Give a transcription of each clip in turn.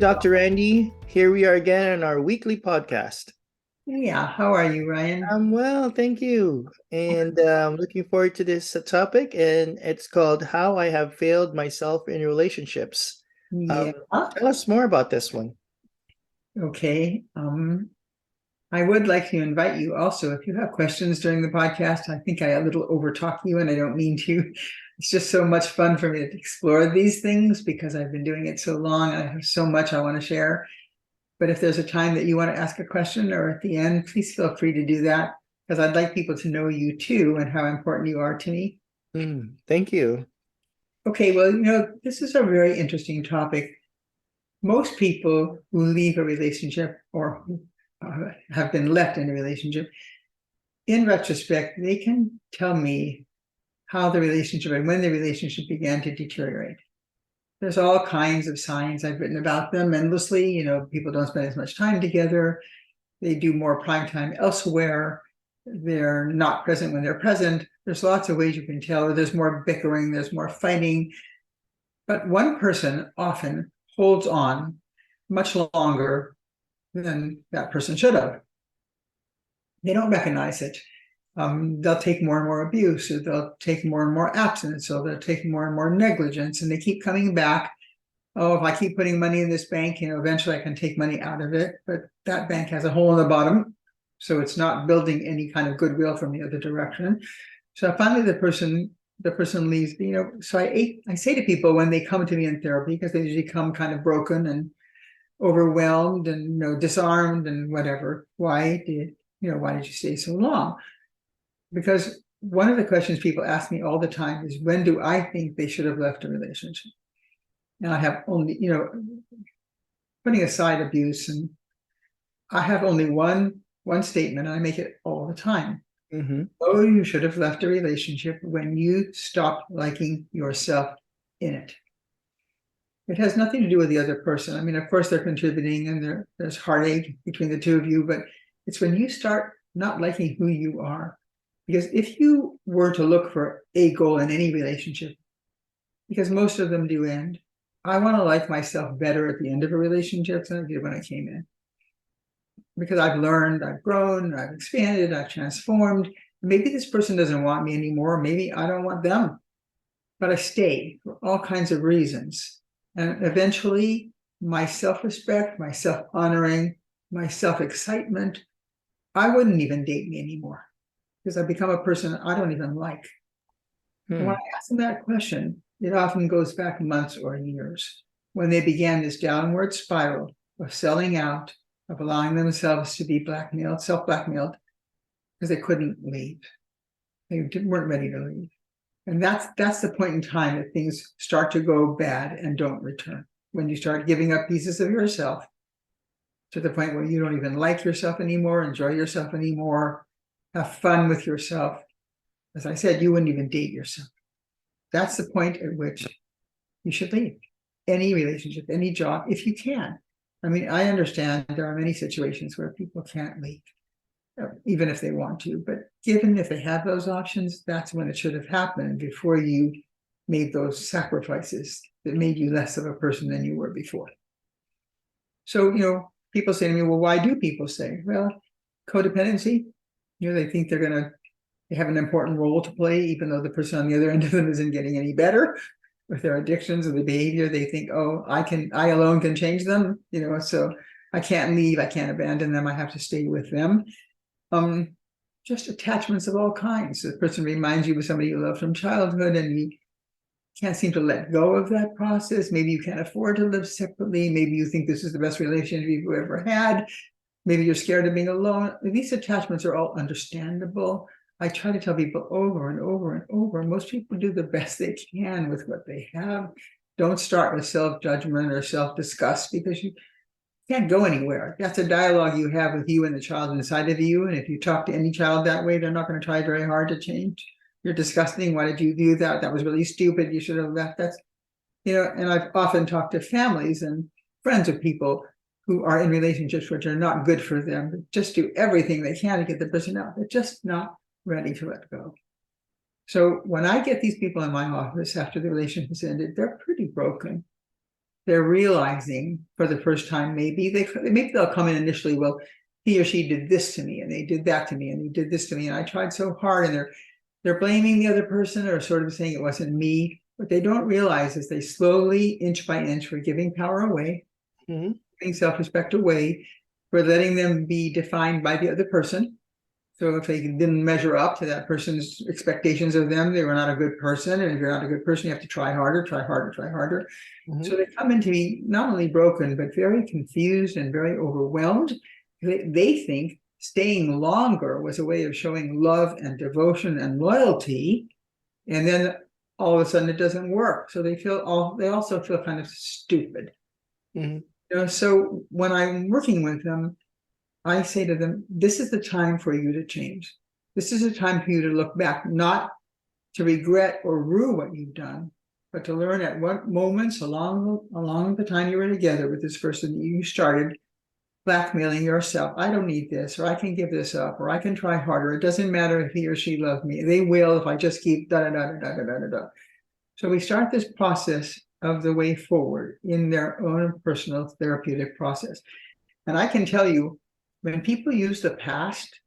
Dr. Randy. Here we are again on our weekly podcast. Yeah, how are you, Ryan? I'm well, thank you. And I'm looking forward to this topic, and it's called How I Have Failed Myself in Relationships. Yeah, Tell us more about this one. okay. I would like to invite you also, if you have questions during the podcast. I think I a little overtalk you, and I don't mean to. It's just so much fun for me to explore these things because I've been doing it so long. I have so much I want to share. But if there's a time that you want to ask a question or at the end, please feel free to do that because I'd like people to know you too and how important you are to me. Thank you. Okay, well, this is a very interesting topic. Most people who leave a relationship or who have been left in a relationship, in retrospect, they can tell me how the relationship and when the relationship began to deteriorate. There's all kinds of signs. I've written about them endlessly. People don't spend as much time together. They do more prime time elsewhere. They're not present when they're present. There's lots of ways you can tell. There's more bickering. There's more fighting. But one person often holds on much longer than that person should have. They don't recognize it. They'll take more and more abuse, or they'll take more and more absence, or they'll take more and more negligence, and they keep coming back. Oh, if I keep putting money in this bank, eventually I can take money out of it, but that bank has a hole in the bottom, so it's not building any kind of goodwill from the other direction. So finally, the person leaves. So I say to people when they come to me in therapy, because they usually come kind of broken and overwhelmed and disarmed and whatever. Why did you stay so long? Because one of the questions people ask me all the time is, when do I think they should have left a relationship? And I have only, putting aside abuse, and I have only one statement, and I make it all the time. Oh, you should have left a relationship when you stopped liking yourself in it. It has nothing to do with the other person. I mean, of course, they're contributing and there's heartache between the two of you, but it's when you start not liking who you are. Because if you were to look for a goal in any relationship, because most of them do end, I want to like myself better at the end of a relationship than I did when I came in. Because I've learned, I've grown, I've expanded, I've transformed. Maybe this person doesn't want me anymore. Maybe I don't want them. But I stayed for all kinds of reasons. And eventually, my self-respect, my self-honoring, my self-excitement, I wouldn't even date me anymore because I've become a person I don't even like. And when I ask them that question, it often goes back months or years when they began this downward spiral of selling out, of allowing themselves to be blackmailed, self-blackmailed, because they couldn't leave. They weren't ready to leave. And that's the point in time that things start to go bad and don't return. When you start giving up pieces of yourself to the point where you don't even like yourself anymore, enjoy yourself anymore, have fun with yourself. As I said, you wouldn't even date yourself. That's the point at which you should leave any relationship, any job, if you can. I mean, I understand there are many situations where people can't leave, even if they want to. But given if they have those options, that's when it should have happened, before you made those sacrifices that made you less of a person than you were before. So, people say to me, well, why do people stay? Well, codependency. They think they have an important role to play, even though the person on the other end of them isn't getting any better with their addictions or the behavior. They think, oh, I alone can change them, so I can't leave, I can't abandon them, I have to stay with them. Just attachments of all kinds. The person reminds you of somebody you love from childhood, and you can't seem to let go of that process. Maybe you can't afford to live separately. Maybe you think this is the best relationship you've ever had. Maybe you're scared of being alone. These attachments are all understandable. I try to tell people over and over and over, most people do the best they can with what they have. Don't start with self-judgment or self-disgust, because you can't go anywhere. That's a dialogue you have with you and the child inside of you. And if you talk to any child that way, they're not going to try very hard to change. You're disgusting. Why did you do that? That was really stupid. You should have left. And I've often talked to families and friends of people who are in relationships which are not good for them, but just do everything they can to get the person out. They're just not ready to let go. So when I get these people in my office after the relationship has ended, they're pretty broken. they're realizing for the first time, maybe they'll come in initially, well, he or she did this to me, and they did that to me, and they did this to me, and I tried so hard, and they're blaming the other person, or sort of saying it wasn't me. What they don't realize is they slowly, inch by inch, were giving power away, giving self-respect away, for letting them be defined by the other person. So if they didn't measure up to that person's expectations of them, they were not a good person. And if you're not a good person, you have to try harder, try harder, try harder. So they come in to be not only broken, but very confused and very overwhelmed. They think staying longer was a way of showing love and devotion and loyalty. And then all of a sudden it doesn't work. So they also feel kind of stupid. So when I'm working with them, I say to them, this is the time for you to change. This is a time for you to look back, not to regret or rue what you've done, but to learn at what moments along the time you were together with this person, you started blackmailing yourself. I don't need this, or I can give this up, or I can try harder. It doesn't matter if he or she loves me. They will if I just keep da-da-da-da-da-da-da-da. So we start this process of the way forward in their own personal therapeutic process. And I can tell you, when people use the past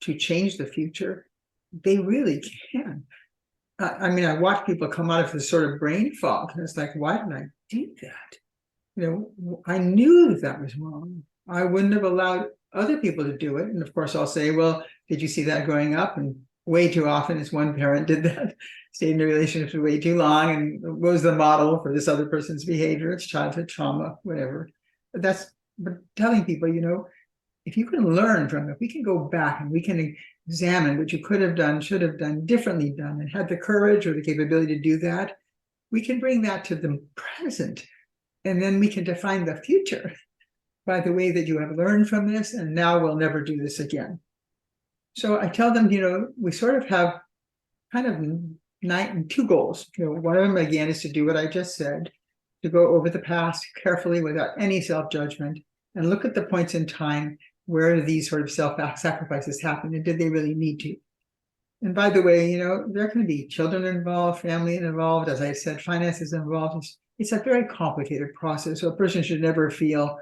to change the future, they really can. I mean, I watch people come out of this sort of brain fog, and it's like, why did I do that? I knew that was wrong. I wouldn't have allowed other people to do it. And of course, I'll say, well, did you see that growing up? And way too often, as one parent did that, stayed in a relationship for way too long, and was the model for this other person's behavior. It's childhood trauma, whatever. But telling people, if you can learn from it, we can go back and we can examine what you could have done, should have done, differently done, and had the courage or the capability to do that. We can bring that to the present, and then we can define the future by the way that you have learned from this, and now we'll never do this again. So I tell them, we sort of have kind of two goals. One of them, again, is to do what I just said, to go over the past carefully without any self-judgment, and look at the points in time where these sort of self-sacrifices happen, and did they really need to? And by the way, there can be children involved, family involved, as I said, finances involved. It's a very complicated process. So a person should never feel,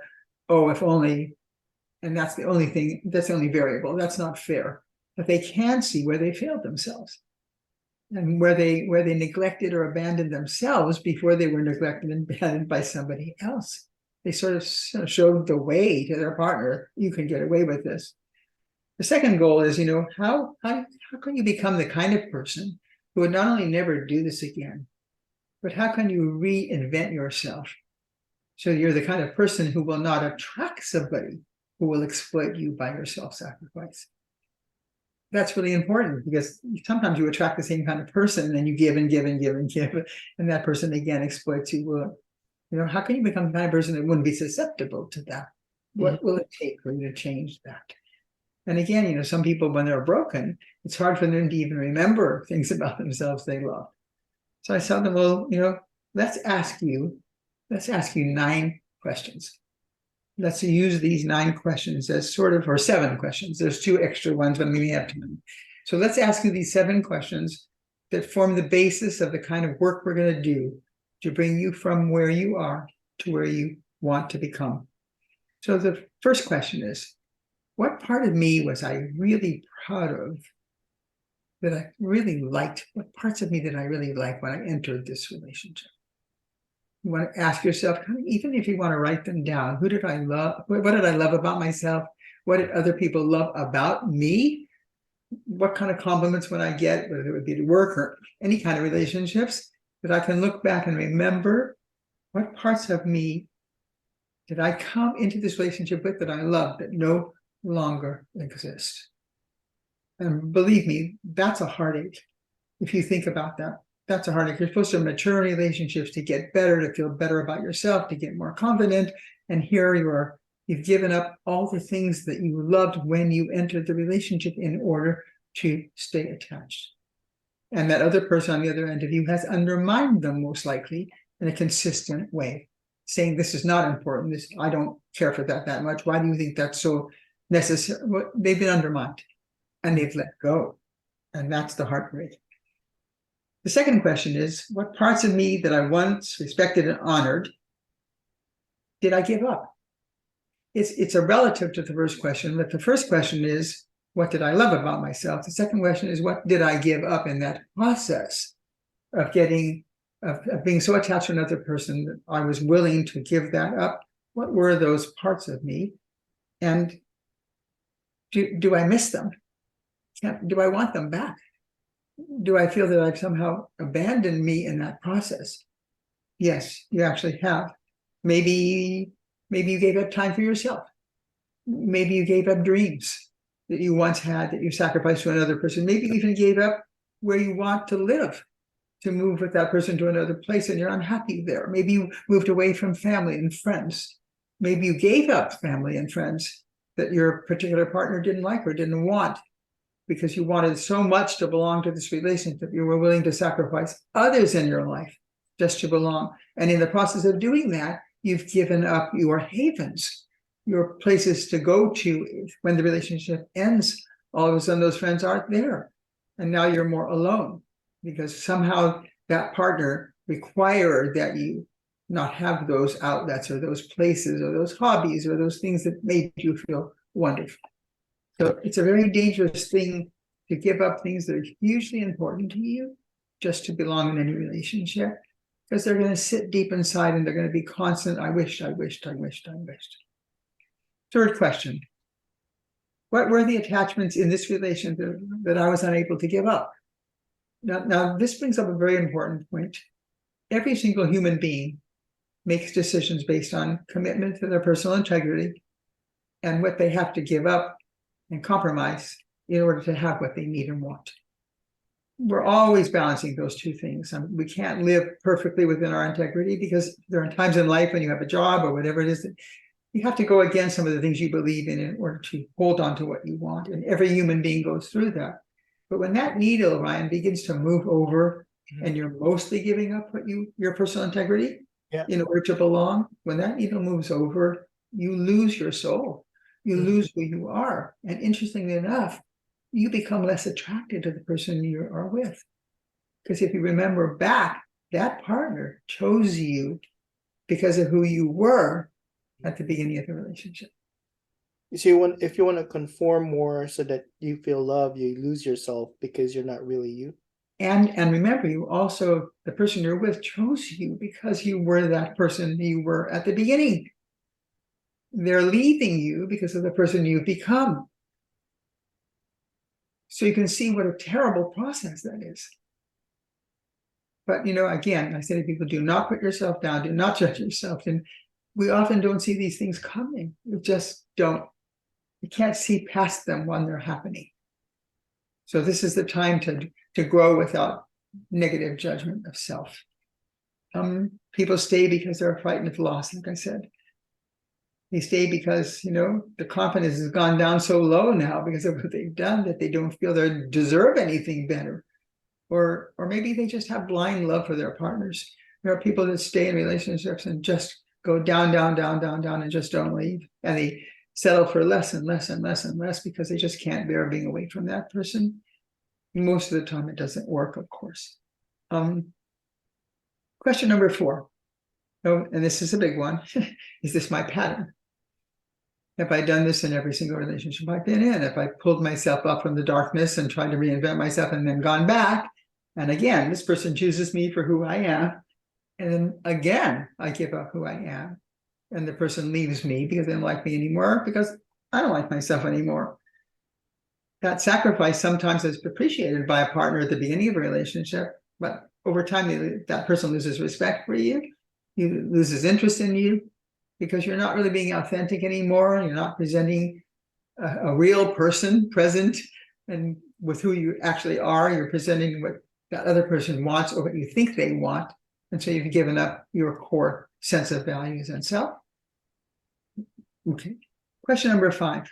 oh, if only, and that's the only thing, that's the only variable. That's not fair. But they can see where they failed themselves, and where they neglected or abandoned themselves before they were neglected and abandoned by somebody else. They sort of showed the way to their partner. You can get away with this. The second goal is, how can you become the kind of person who would not only never do this again, but how can you reinvent yourself so you're the kind of person who will not attract somebody who will exploit you by your self-sacrifice? That's really important, because sometimes you attract the same kind of person and you give and give and give and give, and that person again exploits you. How can you become the kind of person that wouldn't be susceptible to that? What will it take for you to change that? And again, some people, when they're broken, it's hard for them to even remember things about themselves they love. So I tell them, well, let's ask you 9 questions. Let's use these 9 questions as sort of, or 7 questions. There's 2 extra ones, but we may have time. So let's ask you these 7 questions that form the basis of the kind of work we're going to do to bring you from where you are to where you want to become. So the first question is, what part of me was I really proud of, that I really liked? What parts of me did I really like when I entered this relationship? You want to ask yourself, even if you want to write them down, who did I love? What did I love about myself? What did other people love about me? What kind of compliments would I get, whether it would be to work or any kind of relationships, that I can look back and remember what parts of me did I come into this relationship with that I love that no longer exist? And believe me, that's a heartache. If you think about that, that's a heartache. You're supposed to mature in relationships to get better, to feel better about yourself, to get more confident. And here you are, you've given up all the things that you loved when you entered the relationship in order to stay attached. And that other person on the other end of you has undermined them, most likely, in a consistent way, saying, this is not important. I don't care for that much. Why do you think that's so necessary? Well, they've been undermined and they've let go. And that's the heartbreak. The second question is, what parts of me that I once respected and honored did I give up? It's a relative to the first question, but the first question is, what did I love about myself? The second question is, what did I give up in that process of being so attached to another person that I was willing to give that up? What were those parts of me? And do I miss them? Do I want them back? Do I feel that I've somehow abandoned me in that process? Yes, you actually have. Maybe you gave up time for yourself. Maybe you gave up dreams that you once had that you sacrificed to another person. Maybe you even gave up where you want to live, to move with that person to another place, and you're unhappy there. Maybe you moved away from family and friends. Maybe you gave up family and friends that your particular partner didn't like or didn't want, because you wanted so much to belong to this relationship that you were willing to sacrifice others in your life just to belong. And in the process of doing that, you've given up your havens, your places to go to when the relationship ends. All of a sudden, those friends aren't there. And now you're more alone because somehow that partner required that you not have those outlets or those places or those hobbies or those things that made you feel wonderful. So it's a very dangerous thing to give up things that are hugely important to you just to belong in any relationship, because they're going to sit deep inside and they're going to be constant. I wished. Third question. What were the attachments in this relationship that I was unable to give up? Now, this brings up a very important point. Every single human being makes decisions based on commitment to their personal integrity and what they have to give up and compromise in order to have what they need and want. We're always balancing those two things. We can't live perfectly within our integrity because there are times in life when you have a job or whatever it is that you have to go against some of the things you believe in order to hold on to what you want. And every human being goes through that. But when that needle, Ryan, begins to move over and you're mostly giving up your personal integrity in order to belong, when that needle moves over, you lose your soul. You lose who you are. And interestingly enough, you become less attracted to the person you are with. Because if you remember back, that partner chose you because of who you were at the beginning of the relationship. So if you want to conform more so that you feel love, you lose yourself because you're not really you. And remember, you also, the person you're with chose you because you were that person you were at the beginning. They're leaving you because of the person you've become. So you can see what a terrible process that is. But, again, I say to people, do not put yourself down. Do not judge yourself. And we often don't see these things coming. We just don't. You can't see past them when they're happening. So this is the time to grow without negative judgment of self. People stay because they're frightened of loss, like I said. They stay because, the confidence has gone down so low now because of what they've done that they don't feel they deserve anything better. Or maybe they just have blind love for their partners. There are people that stay in relationships and just go down, down, down, down, down, and just don't leave. And they settle for less and less and less and less because they just can't bear being away from that person. Most of the time it doesn't work, of course. Question number 4. Oh, and this is a big one. Is this my pattern? Have I done this in every single relationship I've been in? If I pulled myself up from the darkness and tried to reinvent myself and then gone back, and again, this person chooses me for who I am, and then again, I give up who I am, and the person leaves me because they don't like me anymore, because I don't like myself anymore. That sacrifice sometimes is appreciated by a partner at the beginning of a relationship, but over time, that person loses respect for you, loses interest in you, because you're not really being authentic anymore. You're not presenting a real person present and with who you actually are. You're presenting what that other person wants or what you think they want. And so you've given up your core sense of values and self. Okay. Question number 5.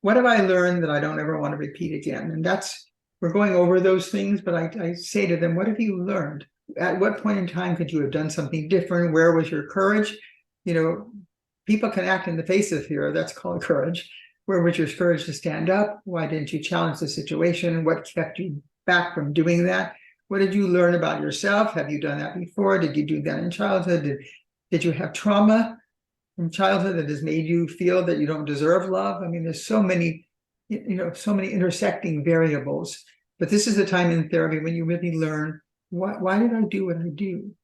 What have I learned that I don't ever want to repeat again? And we're going over those things, but I say to them, what have you learned? At what point in time could you have done something different? Where was your courage? People can act in the face of fear. That's called courage. Where was your courage to stand up? Why didn't you challenge the situation? What kept you back from doing that? What did you learn about yourself? Have you done that before? Did you do that in childhood? Did you have trauma from childhood that has made you feel that you don't deserve love? I mean, there's so many, so many intersecting variables. But this is the time in therapy when you really learn, why did I do what I do?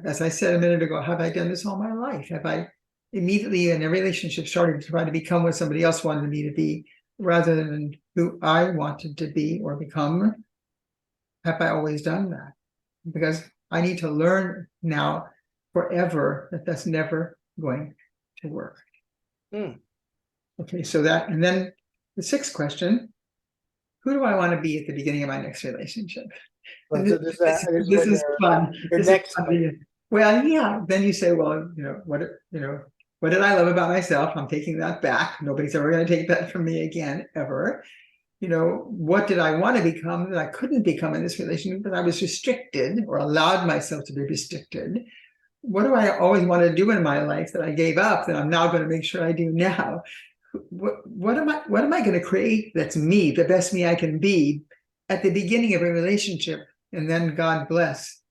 As I said a minute ago, have I done this all my life? Have I immediately in a relationship started to try to become what somebody else wanted me to be rather than who I wanted to be or become? Have I always done that? Because I need to learn now forever that that's never going to work. Okay, so that, and then the sixth question, who do I want to be at the beginning of my next relationship? Well, And so this is fun. Your This is next fun. Well, yeah, then you say, well, what did I love about myself? I'm taking that back. Nobody's ever going to take that from me again, ever. What did I want to become that I couldn't become in this relationship because I was restricted or allowed myself to be restricted? What do I always want to do in my life that I gave up that I'm now going to make sure I do now? What am I going to create that's me, the best me I can be at the beginning of a relationship? And then God bless,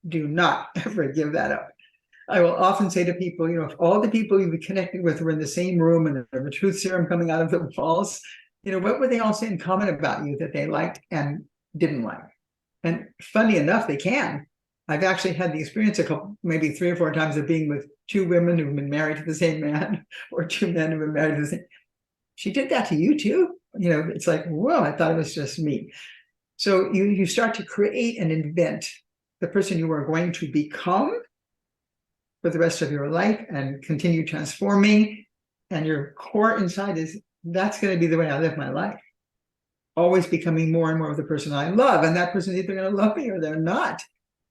do not ever give that up. I will often say to people, if all the people you've connected with were in the same room and the truth serum coming out of the walls, what would they all say in common about you that they liked and didn't like? And funny enough, they can. I've actually had the experience maybe 3 or 4 times of being with 2 women who've been married to the same man or 2 men who've been married to the same. She did that to you too? It's like, whoa, I thought it was just me. So you start to create and invent the person you are going to become for the rest of your life and continue transforming. And your core inside is, that's going to be the way I live my life. Always becoming more and more of the person I love. And that person is either going to love me or they're not.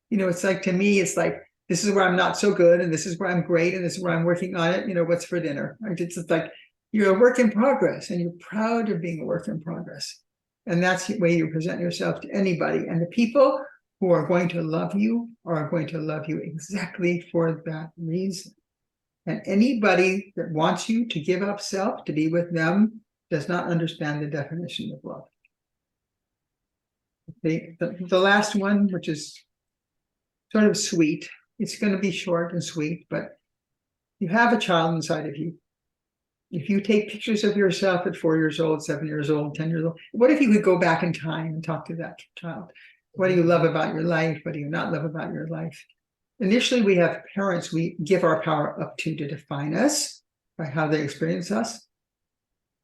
It's like, to me, it's like, this is where I'm not so good, and this is where I'm great, and this is where I'm working on it. What's for dinner? It's like, you're a work in progress, and you're proud of being a work in progress. And that's the way you present yourself to anybody. And the people who are going to love you are going to love you exactly for that reason. And anybody that wants you to give up self to be with them does not understand the definition of love. The last one, which is sort of sweet, it's going to be short and sweet, but you have a child inside of you. If you take pictures of yourself at 4 years old, 7 years old, 10 years old, what if you could go back in time and talk to that child? What do you love about your life? What do you not love about your life? Initially, we have parents we give our power up to define us by how they experience us.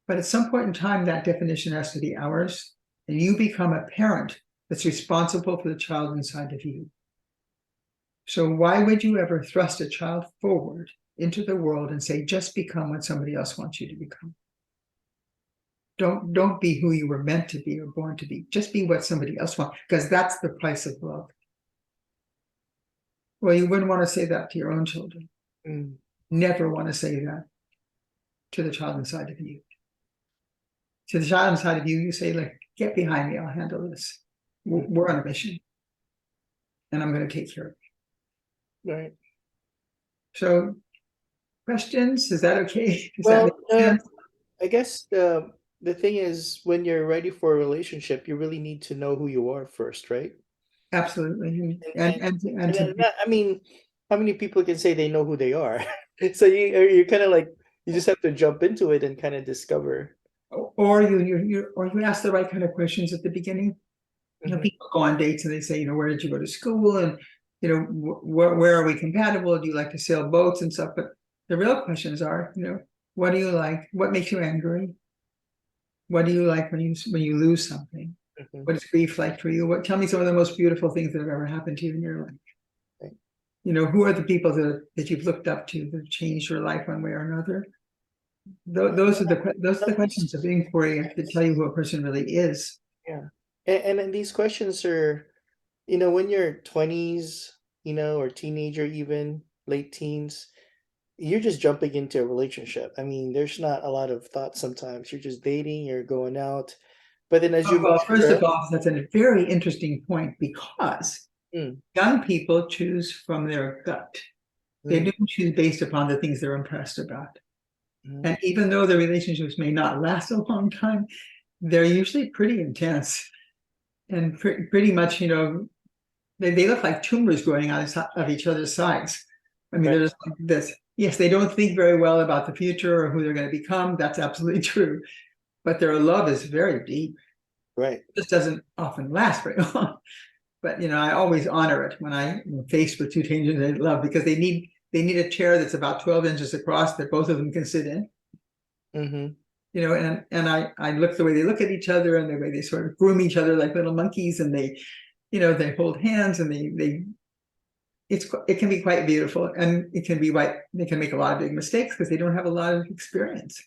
But at some point in time, that definition has to be ours, and you become a parent that's responsible for the child inside of you. So why would you ever thrust a child forward into the world and say, just become what somebody else wants you to become? Don't be who you were meant to be or born to be. Just be what somebody else wants, because that's the price of love. Well, you wouldn't want to say that to your own children. Never want to say that to the child inside of you. To the child inside of you, you say, like, get behind me, I'll handle this. We're on a mission, and I'm going to take care of it. Right. So, questions? Is that okay? Does Well, that make sense? I guess the thing is, when you're ready for a relationship, you really need to know who you are first, right? Absolutely. I mean, how many people can say they know who they are? So you're kind of like, you just have to jump into it and kind of discover. Or you ask the right kind of questions at the beginning. People go on dates and they say, where did you go to school? And, where are we compatible? Do you like to sail boats and stuff? But the real questions are, what do you like? What makes you angry? What do you like when you lose something? What is grief like for you? Tell me some of the most beautiful things that have ever happened to you in your life. Right. Who are the people that you've looked up to that have changed your life one way or another? Those are the questions of inquiry that tell you who a person really is. Yeah. And these questions are, when you're 20s, or teenager, even late teens, you're just jumping into a relationship. I mean, there's not a lot of thought sometimes. You're just dating, you're going out. But then as you Well, first mature, of all, that's a very interesting point, because young people choose from their gut. They don't choose based upon the things they're impressed about. And even though the relationships may not last a long time, they're usually pretty intense and pretty much, they look like tumors growing out of each other's sides. I mean, Right. there's like this. Yes, they don't think very well about the future or who they're going to become. That's absolutely true. But their love is very deep. Right. It just doesn't often last very long. But I always honor it when I'm faced with two teenagers they love, because they need a chair that's about 12 inches across that both of them can sit in. Mm-hmm. And I look the way they look at each other and the way they sort of groom each other like little monkeys, and they hold hands, and it can be quite beautiful, and it can be quite, they can make a lot of big mistakes because they don't have a lot of experience.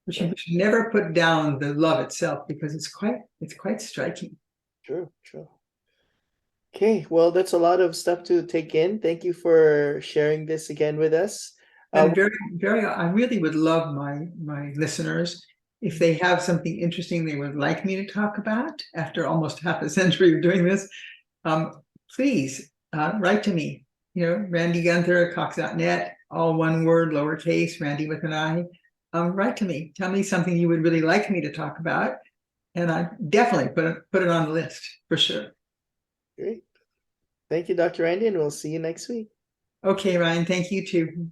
But you Right. should never put down the love itself, because it's quite striking. True. True. Okay. Well, that's a lot of stuff to take in. Thank you for sharing this again with us. And very, very, I really would love my listeners, if they have something interesting they would like me to talk about after almost half a century of doing this, um, please write to me. Randy Gunther at Cox.net, all one word, lowercase, Randy with an I. Write to me. Tell me something you would really like me to talk about, and I definitely put it on the list for sure. Great. Thank you, Dr. Randy, and we'll see you next week. Okay, Ryan. Thank you too.